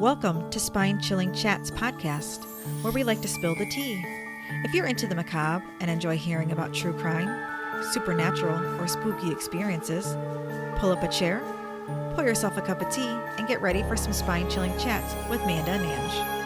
Welcome to Spine Chilling Chats podcast, where we like to spill the tea. If you're into the macabre and enjoy hearing about true crime, supernatural, or spooky experiences, pull up a chair, pour yourself a cup of tea, and get ready for some spine chilling chats with Manda and Ange.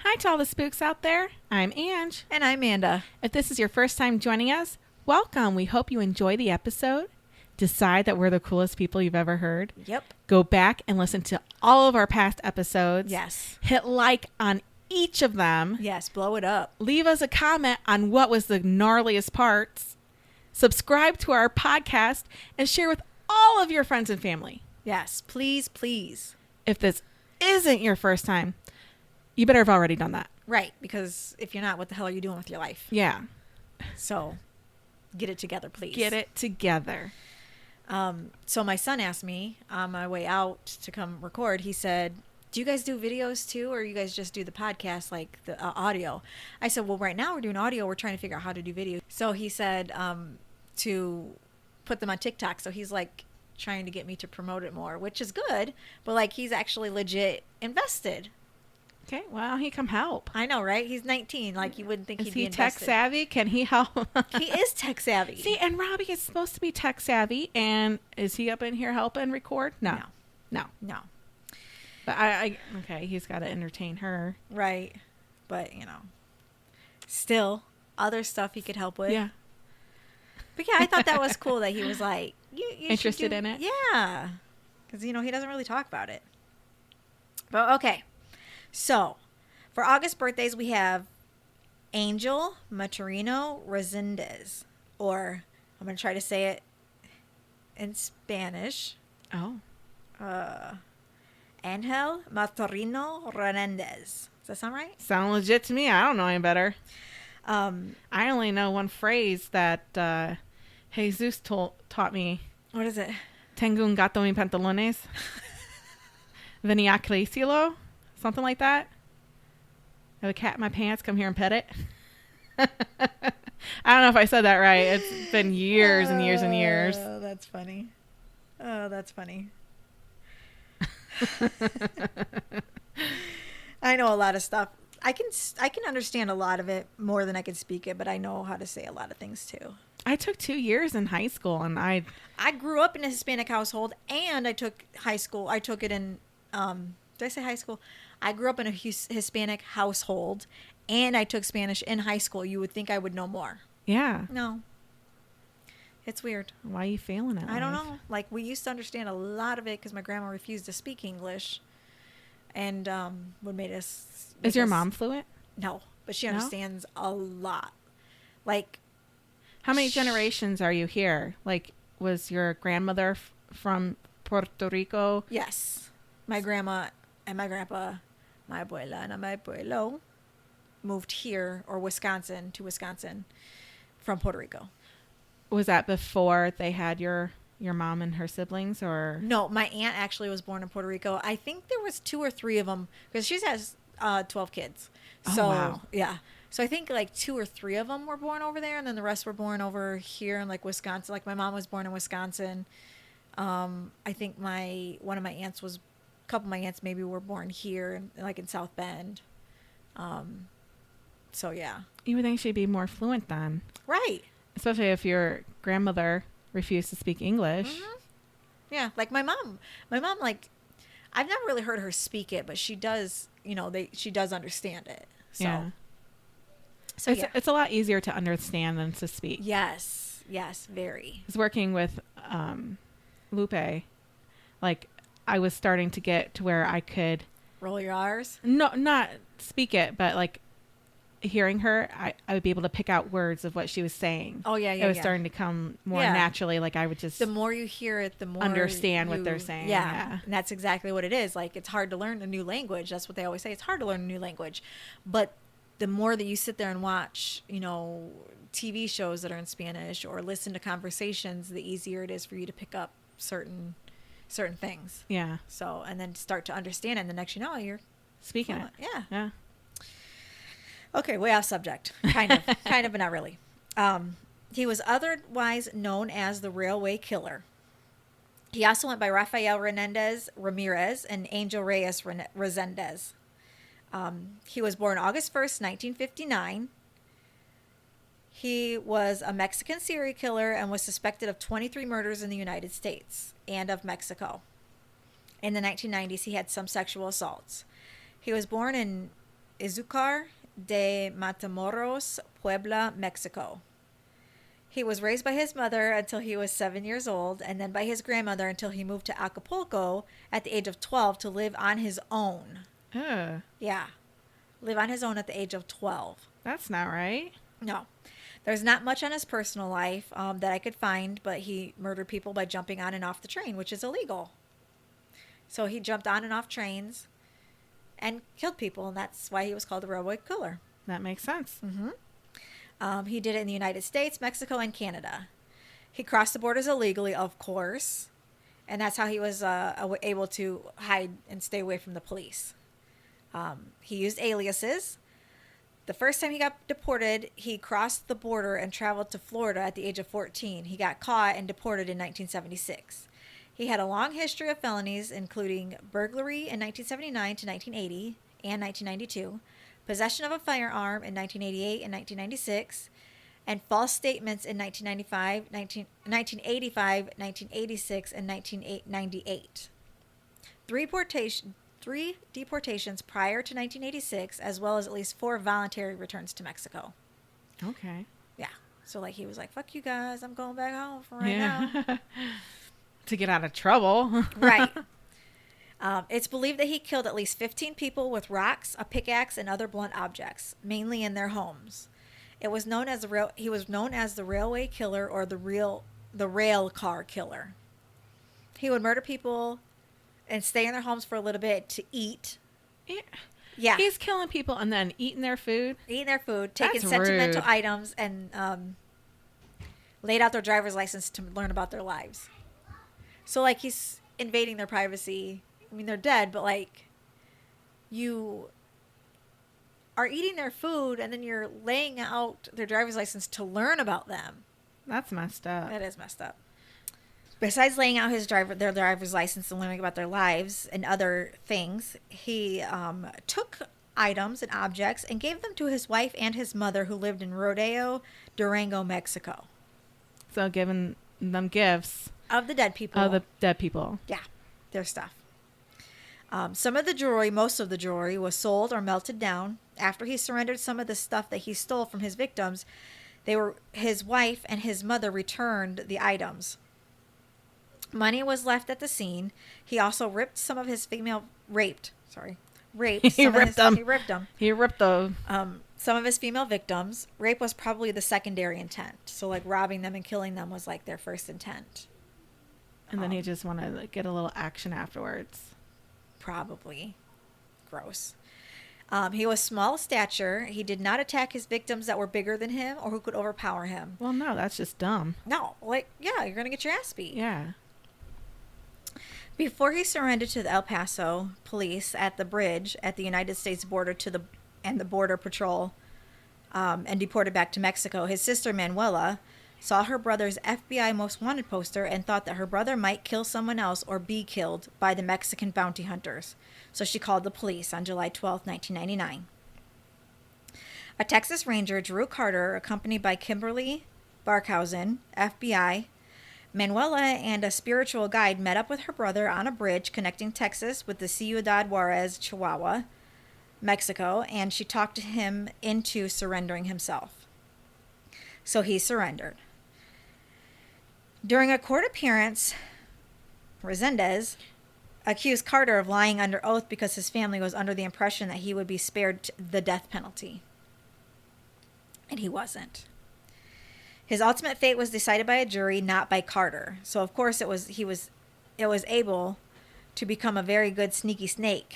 Hi to all the spooks out there. I'm Ange. And I'm Manda. If this is your first time joining us, welcome. We hope you enjoy the episode. Decide that we're the coolest people you've ever heard. Yep. Go back and listen to all of our past episodes. Yes. Hit like on each of them. Yes, blow it up. Leave us a comment on what was the gnarliest parts. Subscribe to our podcast and share with all of your friends and family. Yes, please, please. If this isn't your first time, you better have already done that. Right, because if you're not, what the hell are you doing with your life? Yeah. So, get it together, please. Get it together. So my son asked me on my way out to come record, he said, do you guys do videos too, or you guys just do the podcast, like the audio? I said, well, right now we're doing audio. We're trying to figure out how to do video. So he said to put them on TikTok. So he's like trying to get me to promote it more, which is good. But like he's actually legit invested. Okay, well, he come help. I know, right? He's 19. Like, you wouldn't think Is he'd be he tech invested. savvy? Can he help? He is tech savvy. See, and Robbie is supposed to be tech savvy, and is he up in here helping record? No. But okay, he's got to entertain her. Right. But, still, other stuff he could help with. Yeah. But yeah, I thought that was cool that he was like, you interested in it? Yeah. Because, he doesn't really talk about it. But, okay. So, for August birthdays, we have Ángel, Maturino, Reséndiz. Or, I'm going to try to say it in Spanish. Oh. Ángel, Maturino, Reséndiz. Does that sound right? Sound legit to me. I don't know any better. I only know one phrase that Jesus taught me. What is it? Tengo un gato en pantalones. Venía a acariciarlo. Something like that. I have a cat in my pants. Come here and pet it. I don't know if I said that right. It's been years and years and years. Oh, that's funny. I know a lot of stuff. I can understand a lot of it more than I can speak it, but I know how to say a lot of things too. I took 2 years in high school, and I grew up in a Hispanic household, and I took high school. I took it in. Did I say high school? I grew up in a Hispanic household, and I took Spanish in high school. You would think I would know more. Yeah. No. It's weird. Why are you failing at I don't know. Like, we used to understand a lot of it because my grandma refused to speak English, and would make us. Is your mom fluent? No, but she understands a lot. Like, how many generations are you here? Like, was your grandmother from Puerto Rico? Yes, my grandma and my grandpa, my abuela and my abuelo, moved here to Wisconsin, from Puerto Rico. Was that before they had your mom and her siblings, or? No, my aunt actually was born in Puerto Rico. I think there was 2 or 3 of them because she has 12 kids. So, wow. Yeah. So I think like 2 or 3 of them were born over there, and then the rest were born over here in like Wisconsin. Like my mom was born in Wisconsin. I think a couple of my aunts maybe were born here, like in South Bend. So yeah. You would think she'd be more fluent then. Right. Especially if your grandmother refused to speak English. Mm-hmm. Yeah, like my mom, like, I've never really heard her speak it, but she does, she does understand it. So, yeah. So it's a lot easier to understand than to speak. Yes, very. I was working with Lupe. Like, I was starting to get to where I could roll your R's. No, not speak it, but like hearing her, I would be able to pick out words of what she was saying. Oh yeah. It was starting to come more naturally. Like I would just the more you hear it, the more understand what they're saying. Yeah, and that's exactly what it is. Like it's hard to learn a new language. That's what they always say. It's hard to learn a new language, but the more that you sit there and watch, TV shows that are in Spanish or listen to conversations, the easier it is for you to pick up certain things. Yeah. So, and then start to understand it. And the next you know, you're Speaking it. Yeah. Yeah. Okay, way off subject. Kind of, but not really. He was otherwise known as the Railway Killer. He also went by Rafael Ramirez and Angel Reyes Reséndiz. He was born August 1st, 1959. He was a Mexican serial killer and was suspected of 23 murders in the United States and of Mexico. In the 1990s, he had some sexual assaults. He was born in Izúcar de Matamoros, Puebla, Mexico. He was raised by his mother until he was 7 years old, and then by his grandmother until he moved to Acapulco at the age of 12 to live on his own. Yeah. Live on his own at the age of 12. That's not right. No. There's not much on his personal life that I could find, but he murdered people by jumping on and off the train, which is illegal. So he jumped on and off trains and killed people, and that's why he was called the Railway Killer. That makes sense. Mm-hmm. He did it in the United States, Mexico, and Canada. He crossed the borders illegally, of course, and that's how he was able to hide and stay away from the police. He used aliases. The first time he got deported, he crossed the border and traveled to Florida at the age of 14. He got caught and deported in 1976. He had a long history of felonies, including burglary in 1979 to 1980 and 1992, possession of a firearm in 1988 and 1996, and false statements in 1985, 1986, and 1998. Three deportations prior to 1986, as well as at least 4 voluntary returns to Mexico. Okay. Yeah. So, like, he was like, fuck you guys, I'm going back home for right now. To get out of trouble. Right. It's believed that he killed at least 15 people with rocks, a pickaxe, and other blunt objects, mainly in their homes. He was known as the Railway Killer or the rail car killer. He would murder people and stay in their homes for a little bit to eat. Yeah. He's killing people and then eating their food. Taking That's sentimental rude. items, and laid out their driver's license to learn about their lives. So, like, he's invading their privacy. I mean, they're dead, but, like, you are eating their food and then you're laying out their driver's license to learn about them. That's messed up. That is messed up. Besides laying out their driver's license and learning about their lives and other things, he took items and objects and gave them to his wife and his mother, who lived in Rodeo, Durango, Mexico. So giving them gifts. Of the dead people. Yeah, their stuff. Most of the jewelry was sold or melted down. After he surrendered some of the stuff that he stole from his victims, his wife and his mother returned the items. Money was left at the scene. He also raped some of his female victims. Rape was probably the secondary intent. So, like, robbing them and killing them was, like, their first intent. And then he just wanted to get a little action afterwards. Probably. Gross. He was small stature. He did not attack his victims that were bigger than him or who could overpower him. Well, no, that's just dumb. No. Like, yeah, you're going to get your ass beat. Yeah. Before he surrendered to the El Paso police at the bridge at the United States border and the Border Patrol and deported back to Mexico, his sister Manuela saw her brother's FBI Most Wanted poster and thought that her brother might kill someone else or be killed by the Mexican bounty hunters. So she called the police on July 12, 1999. A Texas Ranger, Drew Carter, accompanied by Kimberly Barkhausen, FBI, Manuela, and a spiritual guide met up with her brother on a bridge connecting Texas with the Ciudad Juarez, Chihuahua, Mexico, and she talked to him into surrendering himself. So he surrendered. During a court appearance, Reséndiz accused Carter of lying under oath because his family was under the impression that he would be spared the death penalty. And he wasn't. His ultimate fate was decided by a jury, not by Carter. So, of course, it was able to become a very good sneaky snake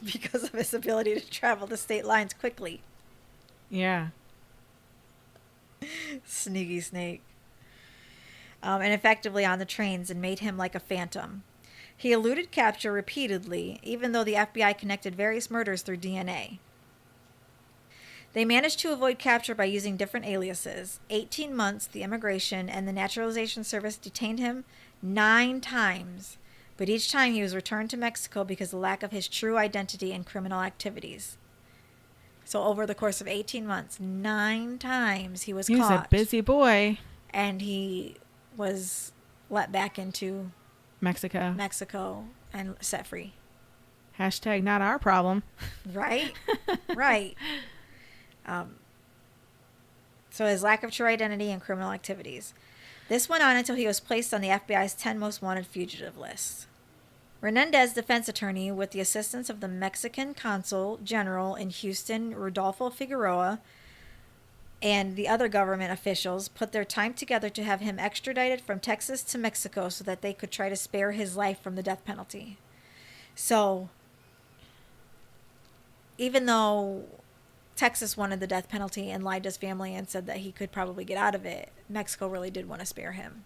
because of his ability to travel the state lines quickly. Yeah. Sneaky snake. and effectively on the trains and made him like a phantom. He eluded capture repeatedly, even though the FBI connected various murders through DNA. They managed to avoid capture by using different aliases. 18 months, the Immigration and the Naturalization Service detained him 9 times, but each time he was returned to Mexico because of the lack of his true identity and criminal activities. So over the course of 18 months, 9 times he was caught. He was a busy boy. And he was let back into Mexico and set free. Hashtag not our problem. Right? Right. So his lack of true identity and criminal activities. This went on until he was placed on the FBI's 10 most wanted fugitive list. Reséndiz's defense attorney, with the assistance of the Mexican consul general in Houston, Rodolfo Figueroa, and the other government officials, put their time together to have him extradited from Texas to Mexico so that they could try to spare his life from the death penalty. So, even though Texas wanted the death penalty and lied to his family and said that he could probably get out of it, Mexico really did want to spare him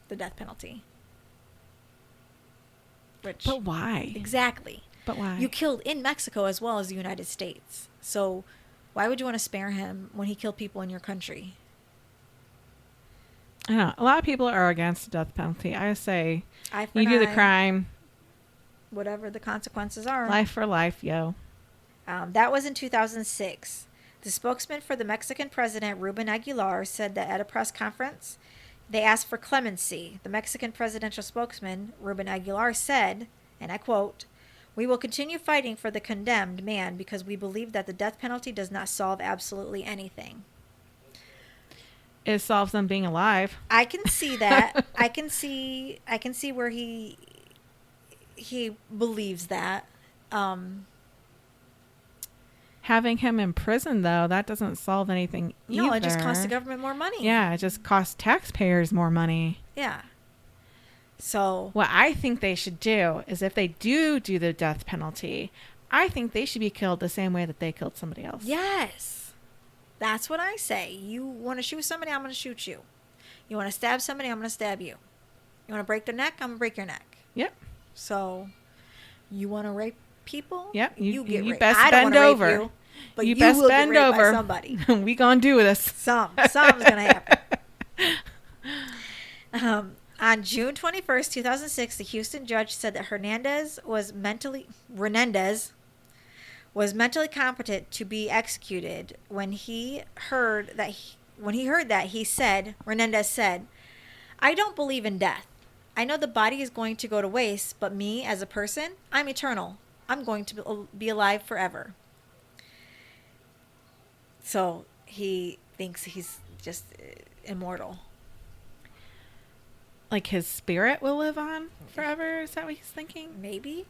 the death penalty. But why? Exactly. But why? You killed in Mexico as well as the United States. So why would you want to spare him when he killed people in your country? I don't know. A lot of people are against the death penalty. I say, you do the crime. Whatever the consequences are. Life for life, yo. That was in 2006. The spokesman for the Mexican president, Ruben Aguilar, said that at a press conference, they asked for clemency. The Mexican presidential spokesman, Ruben Aguilar, said, and I quote, "We will continue fighting for the condemned man because we believe that the death penalty does not solve absolutely anything." It solves them being alive. I can see that. I can see where he believes that. Having him in prison, though, that doesn't solve anything either. No, it just costs the government more money. Yeah, it just costs taxpayers more money. Yeah. So what I think they should do is if they do the death penalty, I think they should be killed the same way that they killed somebody else. Yes. That's what I say. You want to shoot somebody, I'm going to shoot you. You want to stab somebody, I'm going to stab you. You want to break their neck, I'm going to break your neck. Yep. So you want to rape people? Yep. You get raped. Best I don't bend wanna rape over. you, but you you best will bend get raped over. by somebody. We gonna do this. Something's going to happen. On June 21st, 2006, the Houston judge said that Reséndiz was mentally competent to be executed. When he heard that, Reséndiz said, "I don't believe in death. I know the body is going to go to waste, but me as a person, I'm eternal. I'm going to be alive forever." So he thinks he's just immortal. Like his spirit will live on forever? Is that what he's thinking? Maybe.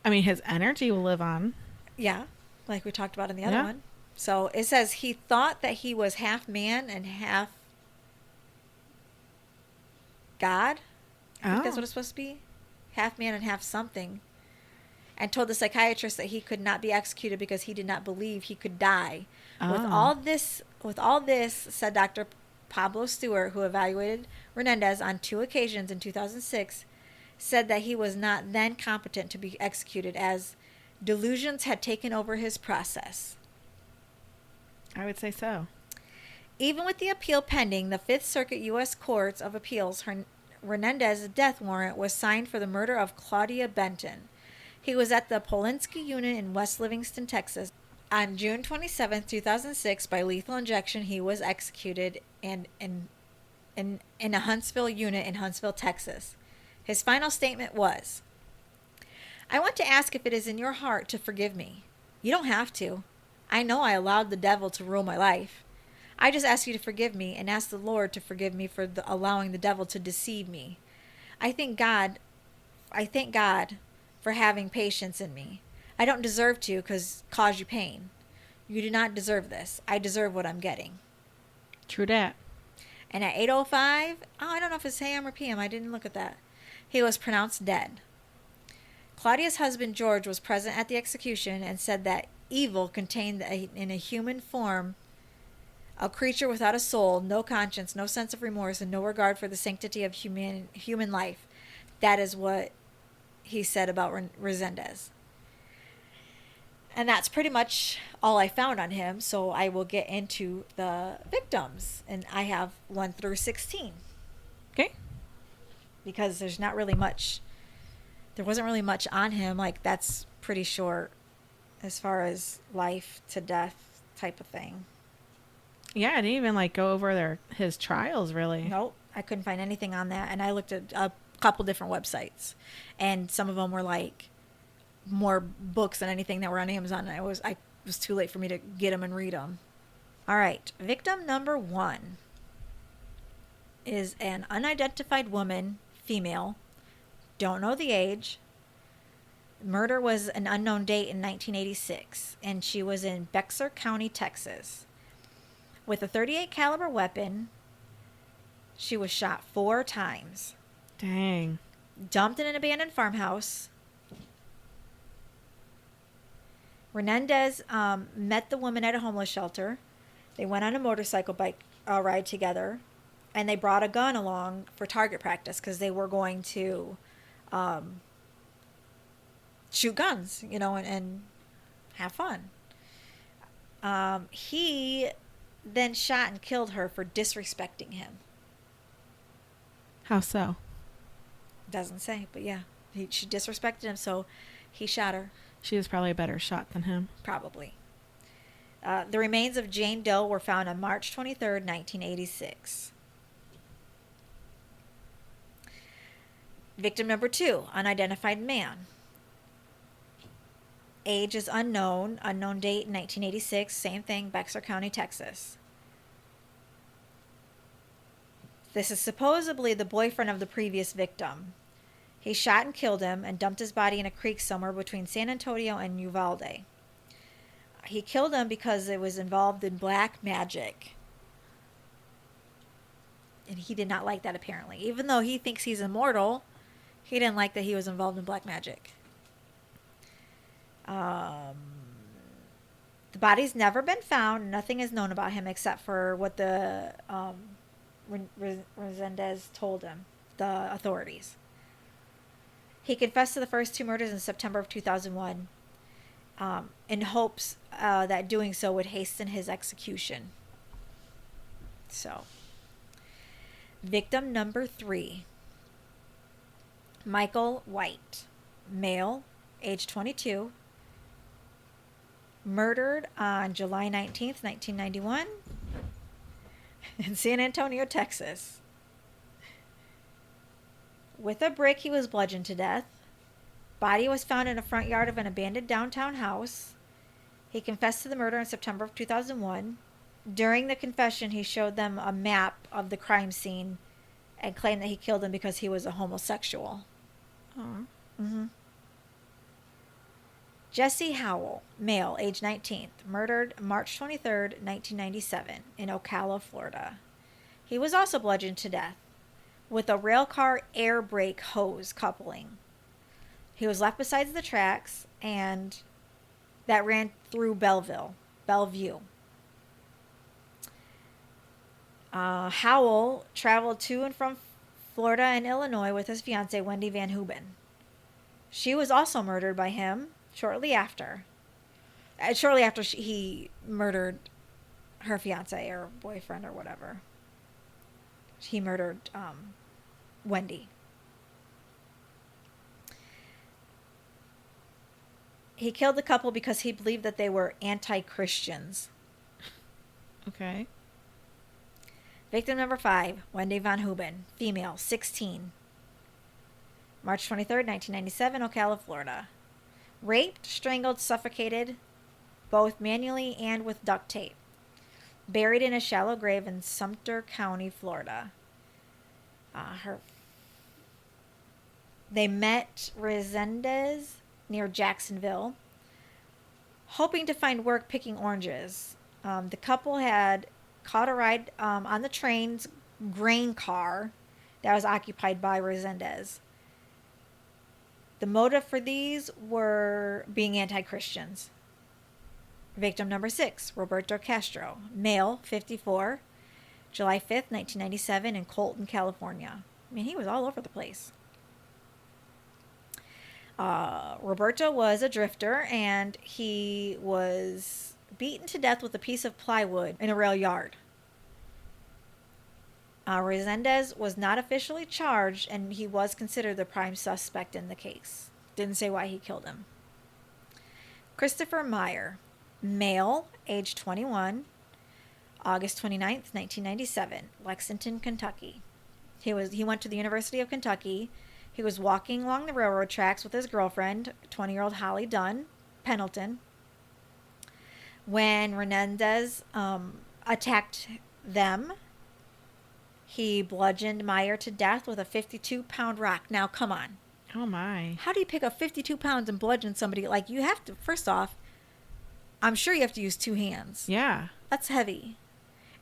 I mean, his energy will live on. Yeah, like we talked about in the other one. So it says he thought that he was half man and half God. I think that's what it's supposed to be. Half man and half something. And told the psychiatrist that he could not be executed because he did not believe he could die. Oh. With all this, said Dr. Pablo Stewart, who evaluated Reséndiz on 2 occasions in 2006, said that he was not then competent to be executed as delusions had taken over his process. I would say so. Even with the appeal pending, the Fifth Circuit U.S. Courts of Appeals, Reséndiz's death warrant was signed for the murder of Claudia Benton. He was at the Polinsky unit in West Livingston, Texas. On June 27, 2006, by lethal injection, he was executed in a Huntsville unit in Huntsville, Texas. His final statement was, "I want to ask if it is in your heart to forgive me. You don't have to. I know I allowed the devil to rule my life. I just ask you to forgive me and ask the Lord to forgive me for allowing the devil to deceive me. I thank God for having patience in me. I don't deserve to cause you pain. You do not deserve this. I deserve what I'm getting." True that. And at 8:05, I don't know if it's AM or PM. I didn't look at that. He was pronounced dead. Claudia's husband, George, was present at the execution and said that evil contained in a human form A creature without a soul, no conscience, no sense of remorse, and no regard for the sanctity of human life. That is what he said about Reséndiz. And that's pretty much all I found on him. So I will get into the victims. And I have 1 through 16. Okay. Because there's not really much. There wasn't really much on him. Like, that's pretty short as far as life to death type of thing. Yeah, I didn't even like go over his trials really. Nope. I couldn't find anything on that. And I looked at a couple different websites. And some of them were like more books than anything that were on Amazon. And I was too late for me to get them and read them. All right. Victim number 1 is an unidentified woman, female. Don't know the age. Murder was an unknown date in 1986, and she was in Bexar County, Texas. With a .38 caliber weapon, she was shot 4 times. Dang. Dumped in an abandoned farmhouse. Reséndiz met the woman at a homeless shelter. They went on a motorcycle bike ride together, and they brought a gun along for target practice because they were going to shoot guns, and have fun. He then shot and killed her for disrespecting him. How so? Doesn't say, but yeah. She disrespected him, so he shot her. She was probably a better shot than him. Probably. The remains of Jane Doe were found on March 23rd, 1986. Victim number 2, unidentified man. Age is unknown. Unknown date, 1986. Same thing, Bexar County, Texas. This is supposedly the boyfriend of the previous victim. He shot and killed him and dumped his body in a creek somewhere between San Antonio and Uvalde. He killed him because it was involved in black magic. And he did not like that, apparently. Even though he thinks he's immortal, he didn't like that he was involved in black magic. The body's never been found. Nothing is known about him except for what the Reséndiz told him, the authorities. He confessed to the first 2 murders in September of 2001 in hopes that doing so would hasten his execution. So, victim number 3, Michael White, male, age 22, murdered on July 19th, 1991 in San Antonio, Texas. With a brick, he was bludgeoned to death. Body was found in a front yard of an abandoned downtown house. He confessed to the murder in September of 2001. During the confession, he showed them a map of the crime scene and claimed that he killed him because he was a homosexual. Aww. Mm-hmm. Jesse Howell, male, age 19th, murdered March 23rd, 1997 in Ocala, Florida. He was also bludgeoned to death with a railcar air brake hose coupling. He was left beside the tracks and that ran through Bellevue. Howell traveled to and from Florida and Illinois with his fiancée, Wendy Van Heuben. She was also murdered by him shortly after. He murdered her fiancé or boyfriend or whatever. He murdered Wendy. He killed the couple because he believed that they were anti-Christians. Okay. Victim number 5, Wendy Van Heuben, female, 16. March 23rd, 1997, Ocala, Florida. Raped, strangled, suffocated, both manually and with duct tape. Buried in a shallow grave in Sumter County, Florida. They met Reséndiz near Jacksonville, hoping to find work picking oranges. The couple had caught a ride on the train's grain car that was occupied by Reséndiz. The motive for these were being anti-Christians. Victim number 6, Roberto Castro, male, 54, July 5th, 1997, in Colton, California. I mean, he was all over the place. Roberto was a drifter, and he was beaten to death with a piece of plywood in a rail yard. Reséndiz was not officially charged, and he was considered the prime suspect in the case. Didn't say why he killed him. Christopher Meyer, male, age 21, August 29th, 1997, Lexington, Kentucky. He went to the University of Kentucky. He was walking along the railroad tracks with his girlfriend, 20-year-old Holly Dunn Pendleton, when Reséndiz attacked them. He bludgeoned Meyer to death with a 52-pound rock. Now, come on. Oh, my. How do you pick up 52 pounds and bludgeon somebody? Like, you have to, first off, I'm sure you have to use 2 hands. Yeah. That's heavy.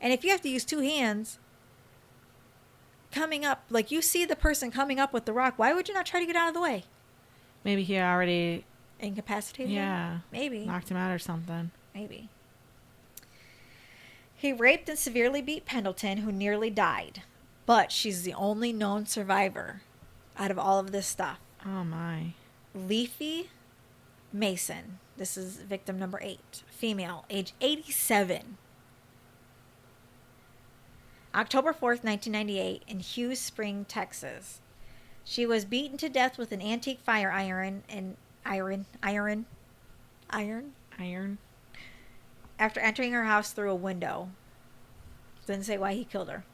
And if you have to use 2 hands, coming up, like, you see the person coming up with the rock, why would you not try to get out of the way? Maybe he already... Incapacitated? Yeah. Maybe. Knocked him out or something. Maybe. He raped and severely beat Pendleton, who nearly died. But she's the only known survivor out of all of this stuff. Oh, my. Leafy Mason. This is victim number 8. Female, age 87. October 4th, 1998, in Hughes Spring, Texas. She was beaten to death with an antique fire iron after entering her house through a window. Didn't say why he killed her.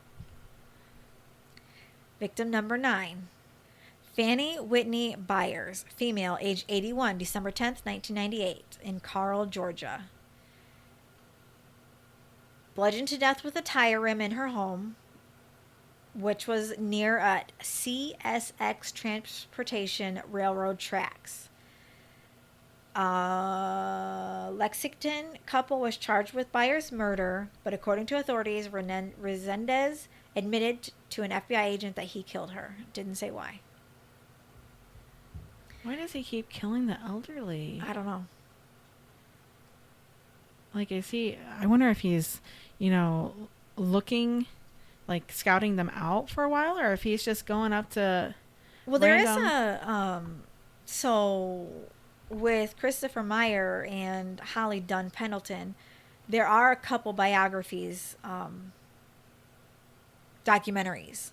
Victim number 9. Fanny Whitney Byers, female, age 81, December 10th, 1998, in Carl, Georgia. Bludgeoned to death with a tire rim in her home, which was near a CSX transportation railroad tracks. Lexington couple was charged with Byers' murder, but according to authorities, Reséndiz admitted to an FBI agent that he killed her. Didn't say why. Why does he keep killing the elderly? I don't know. Like, I wonder if he's, looking, like, scouting them out for a while, or if he's just going up to Well, random... there is so with Christopher Meyer and Holly Dunn Pendleton, there are a couple biographies, documentaries.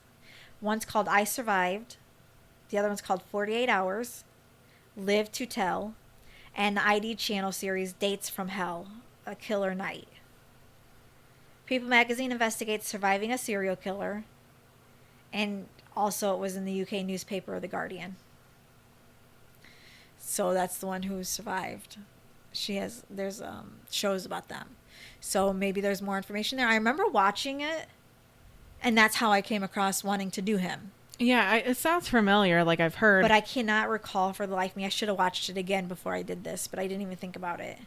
One's called I Survived. The other one's called 48 Hours, Live to Tell, and the ID channel series Dates from Hell, A Killer Night. People magazine investigates surviving a serial killer, and also it was in the UK newspaper The Guardian. So that's the one who survived. There's shows about them. So maybe there's more information there. I remember watching it, and that's how I came across wanting to do him. Yeah, it sounds familiar, like I've heard. But I cannot recall for the life of me. I should have watched it again before I did this, but I didn't even think about it.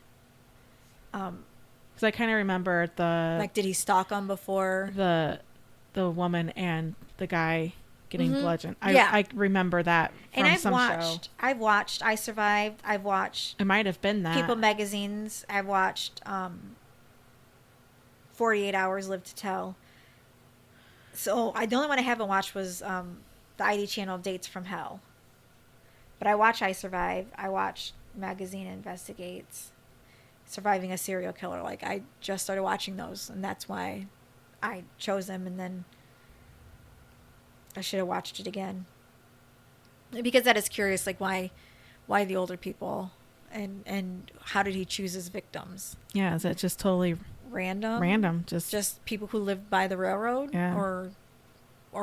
Because I kind of remember like, did he stalk him before? The woman and the guy getting bludgeoned. Yeah. I remember that from some show. I've watched I Survived. I've watched... It might have been that. People magazines. I've watched 48 Hours, Live to Tell. So the only one I haven't watched was the ID channel Dates from Hell. But I watch I Survive. I watch Magazine Investigates. Surviving a Serial Killer. Like, I just started watching those, and that's why I chose them, and then I should have watched it again. Because that is curious, like, why the older people, and how did he choose his victims? Yeah, is it just totally... Random, just people who lived by the railroad, yeah. or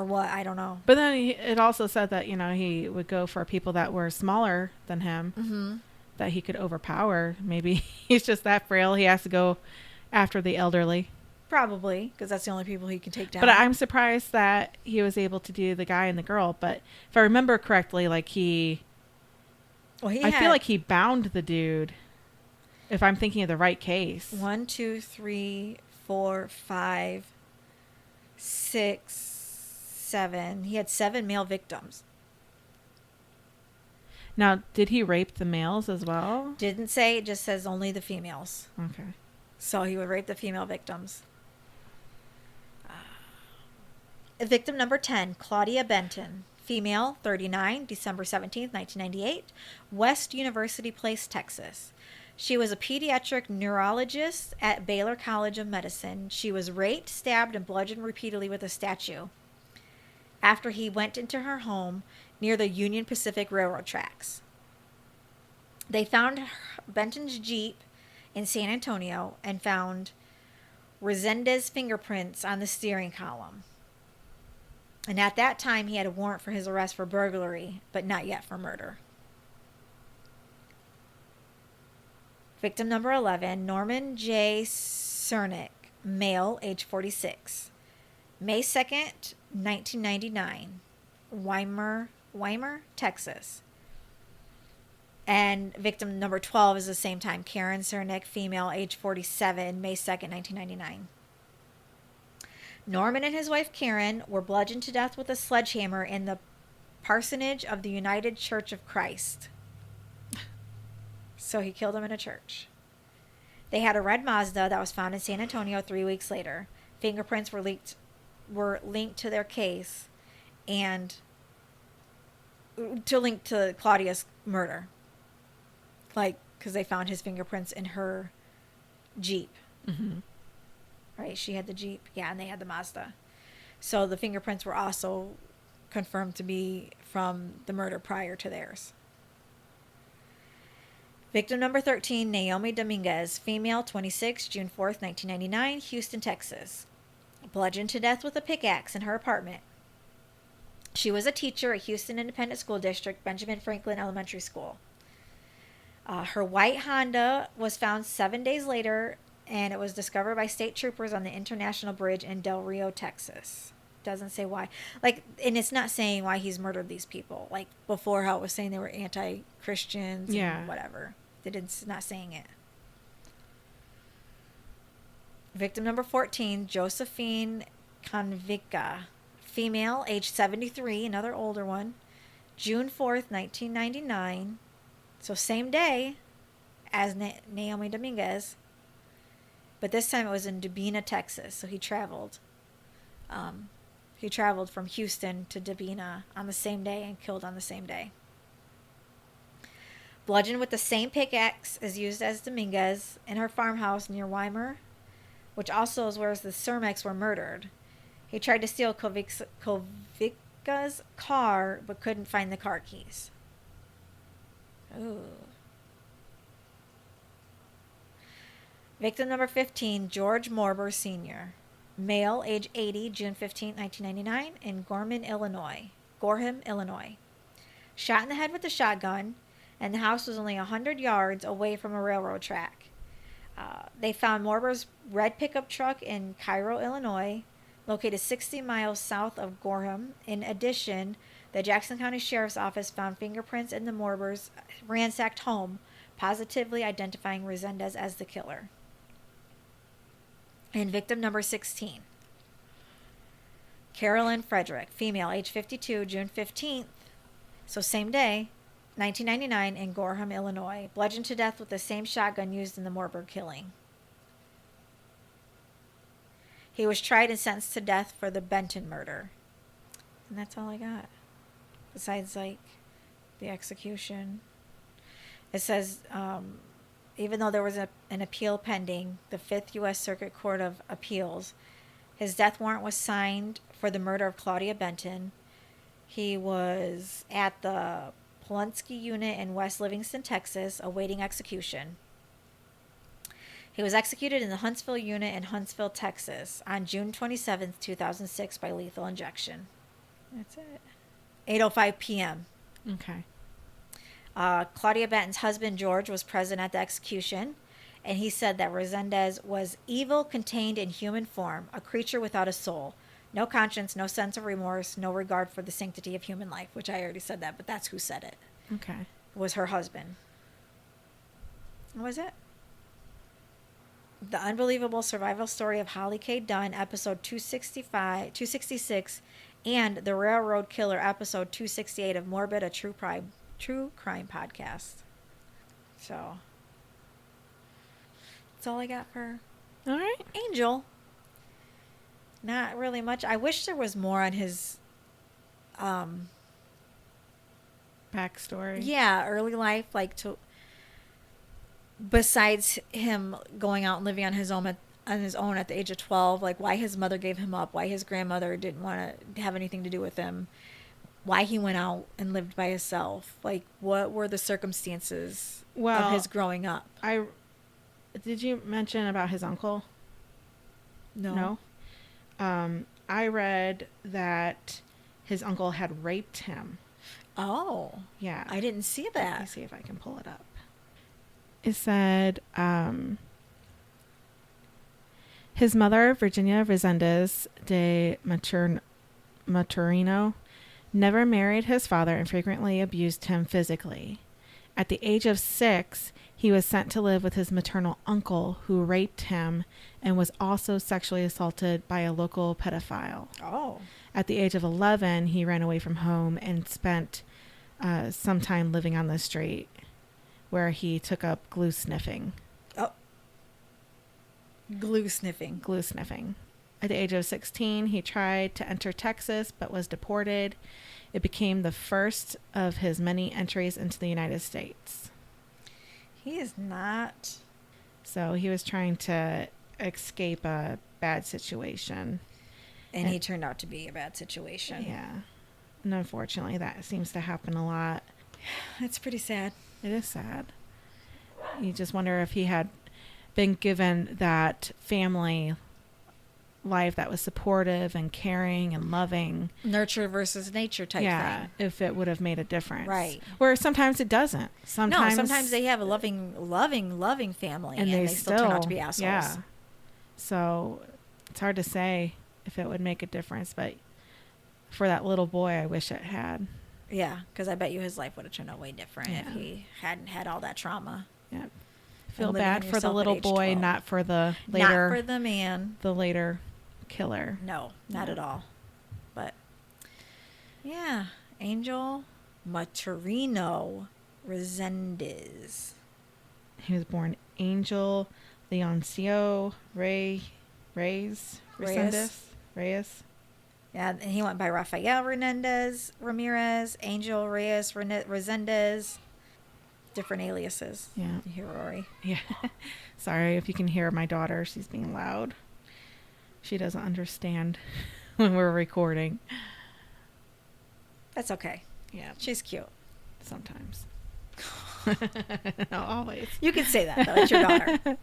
what? I don't know. But then it also said that he would go for people that were smaller than him, that he could overpower. Maybe he's just that frail. He has to go after the elderly. Probably, because that's the only people he can take down. But I'm surprised that he was able to do the guy and the girl. But if I remember correctly, like I feel like he bound the dude. If I'm thinking of the right case. 1, 2, 3, 4, 5, 6, 7. He had 7 male victims. Now, did he rape the males as well? Didn't say, it just says only the females. Okay. So he would rape the female victims. Victim number 10, Claudia Benton. Female, 39, December 17th, 1998. West University Place, Texas. She was a pediatric neurologist at Baylor College of Medicine. She was raped, stabbed, and bludgeoned repeatedly with a statue after he went into her home near the Union Pacific Railroad tracks. They found Benton's Jeep in San Antonio and found Reséndiz fingerprints on the steering column. And at that time, he had a warrant for his arrest for burglary, but not yet for murder. Victim number 11, Norman J. Cernick, male, age 46. May 2nd, 1999, Weimar, Texas. And victim number 12 is the same time, Karen Cernick, female, age 47, May 2nd, 1999. Norman and his wife Karen were bludgeoned to death with a sledgehammer in the parsonage of the United Church of Christ. So he killed them in a church. They had a red Mazda that was found in San Antonio 3 weeks later. Fingerprints were linked to their case and to link to Claudia's murder. Like, because they found his fingerprints in her Jeep. Mm-hmm. Right? She had the Jeep. Yeah, and they had the Mazda. So the fingerprints were also confirmed to be from the murder prior to theirs. Victim number 13, Naomi Dominguez, female, 26, June 4th, 1999, Houston, Texas. Bludgeoned to death with a pickaxe in her apartment. She was a teacher at Houston Independent School District, Benjamin Franklin Elementary School. Her white Honda was found 7 days later, and it was discovered by state troopers on the International Bridge in Del Rio, Texas. Doesn't say why. Like, and it's not saying why he's murdered these people. Like before, how it was saying they were anti-Christians and whatever. It's not saying it. Victim number 14, Josephine Convica, female, age 73, another older one, June 4th, 1999. So same day as Naomi Dominguez, but this time it was in Debina, Texas. So he traveled. He traveled from Houston to Debina on the same day and killed on the same day. Bludgeoned with the same pickaxe as used as Dominguez in her farmhouse near Weimar, which also is where the Cermecks were murdered. He tried to steal Kovica's car, but couldn't find the car keys. Ooh. Victim number 15, George Morber Sr., male, age 80, June 15, 1999, in Gorham, Illinois. Shot in the head with a shotgun, and the house was only 100 yards away from a railroad track. They found Morber's red pickup truck in Cairo, Illinois, located 60 miles south of Gorham. In addition, the Jackson County Sheriff's Office found fingerprints in the Morber's ransacked home, positively identifying Reséndiz as the killer. And victim number 16, Carolyn Frederick, female, age 52, June 15th, so same day, 1999, in Gorham, Illinois, bludgeoned to death with the same shotgun used in the Morber killing. He was tried and sentenced to death for the Benton murder. And that's all I got. Besides, like, the execution. It says, even though there was an appeal pending, the 5th U.S. Circuit Court of Appeals, his death warrant was signed for the murder of Claudia Benton. He was at the Polunsky unit in West Livingston, Texas, awaiting execution. He was executed in the Huntsville unit in Huntsville, Texas, on June 27, 2006, by lethal injection. That's it. 8:05 p.m. Okay. Claudia Benton's husband, George, was present at the execution, and he said that Reséndiz was evil contained in human form, a creature without a soul, no conscience, no sense of remorse, no regard for the sanctity of human life, which I already said that, but that's who said it. Okay. It was her husband. What was it? The Unbelievable Survival Story of Holly K. Dunn, episode 266, and The Railroad Killer, episode 268 of Morbid, A True True crime podcast. So that's all I got for All right. Angel. Not really much. I wish there was more on his Backstory. yeah, early life, like besides him going out and living on his own at the age of 12, like why his mother gave him up, why his grandmother didn't want to have anything to do with him, why he went out and lived by himself, like what were the circumstances of his growing up. Did you mention about his uncle? No. I read that his uncle had raped him. Oh. Yeah. I didn't see Let me that. see if I can pull it up. It said, his mother, Virginia Reséndiz de Maturino, never married his father and frequently abused him physically. At the age of 6, he was sent to live with his maternal uncle, who raped him and was also sexually assaulted by a local pedophile. Oh. At the age of 11, he ran away from home and spent some time living on the street, where he took up glue sniffing. Oh. Glue sniffing. Glue sniffing. At the age of 16, he tried to enter Texas but was deported. It became the first of his many entries into the United States. He is not. So he was trying to escape a bad situation. And he turned out to be a bad situation. Yeah. And unfortunately, that seems to happen a lot. That's pretty sad. It is sad. You just wonder if he had been given that family life that was supportive and caring and loving. Nurture versus nature type thing. If it would have made a difference. Right. Where sometimes it doesn't. Sometimes they have a loving family and they still turn out to be assholes. Yeah. So it's hard to say if it would make a difference, but for that little boy, I wish it had. Yeah, because I bet you his life would have turned out way different if he hadn't had all that trauma. Yeah. Feel bad for the little boy, 12. not for the later. Not for the man. The later killer. No, not at all. But yeah, Angel Maturino Reséndiz. He was born Angel Leoncio Reyes. Yeah, and he went by Rafael Ramirez, Angel Reyes Reséndiz. Different aliases. Yeah. You hear Rory? Yeah. Sorry if you can hear my daughter. She's being loud. She doesn't understand when we're recording. That's okay. Yeah. She's cute. Sometimes. Not always. You can say that, though. It's your daughter. All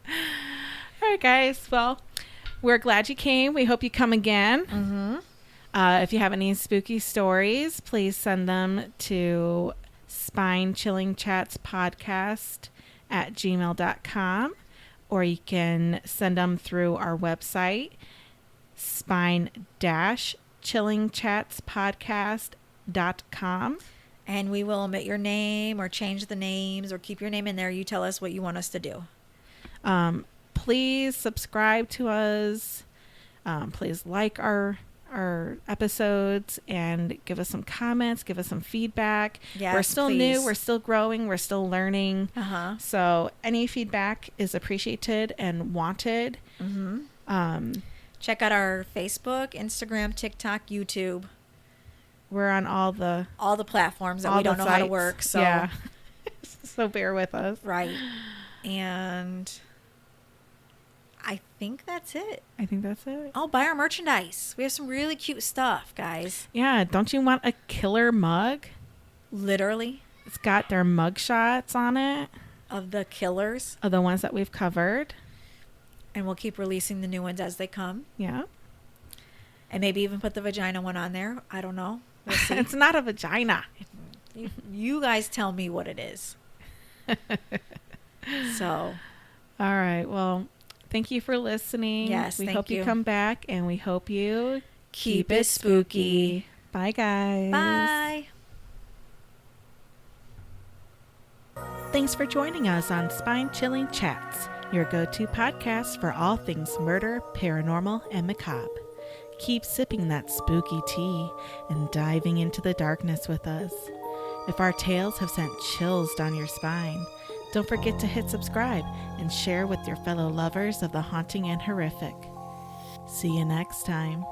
right, guys. Well, we're glad you came. We hope you come again. Mm-hmm. If you have any spooky stories, please send them to spinechillingchatspodcast@gmail.com, or you can send them through our website, spine-chillingchatspodcast.com. And we will omit your name or change the names or keep your name in there. You tell us what you want us to do. Please subscribe to us. Please like our episodes and give us some comments, give us some feedback. Yes, we're still new, we're still growing, we're still learning. So any feedback is appreciated and wanted. Check out our Facebook, Instagram, TikTok, YouTube. We're on all the platforms that we don't know how to work. So yeah. So bear with us. Right. And I think that's it. Oh, buy our merchandise. We have some really cute stuff, guys. Yeah. Don't you want a killer mug? Literally. It's got their mug shots on it. Of the killers. Of the ones that we've covered. And we'll keep releasing the new ones as they come. Yeah. And maybe even put the vagina one on there. I don't know. We'll see. It's not a vagina. You guys tell me what it is. So. All right. Well, thank you for listening. Yes, we thank hope you you. come back, and we hope you keep it spooky. Bye, guys. Bye. Thanks for joining us on Spine Chilling Chats, your go-to podcast for all things murder, paranormal, and macabre. Keep sipping that spooky tea and diving into the darkness with us. If our tales have sent chills down your spine, don't forget to hit subscribe and share with your fellow lovers of the haunting and horrific. See you next time.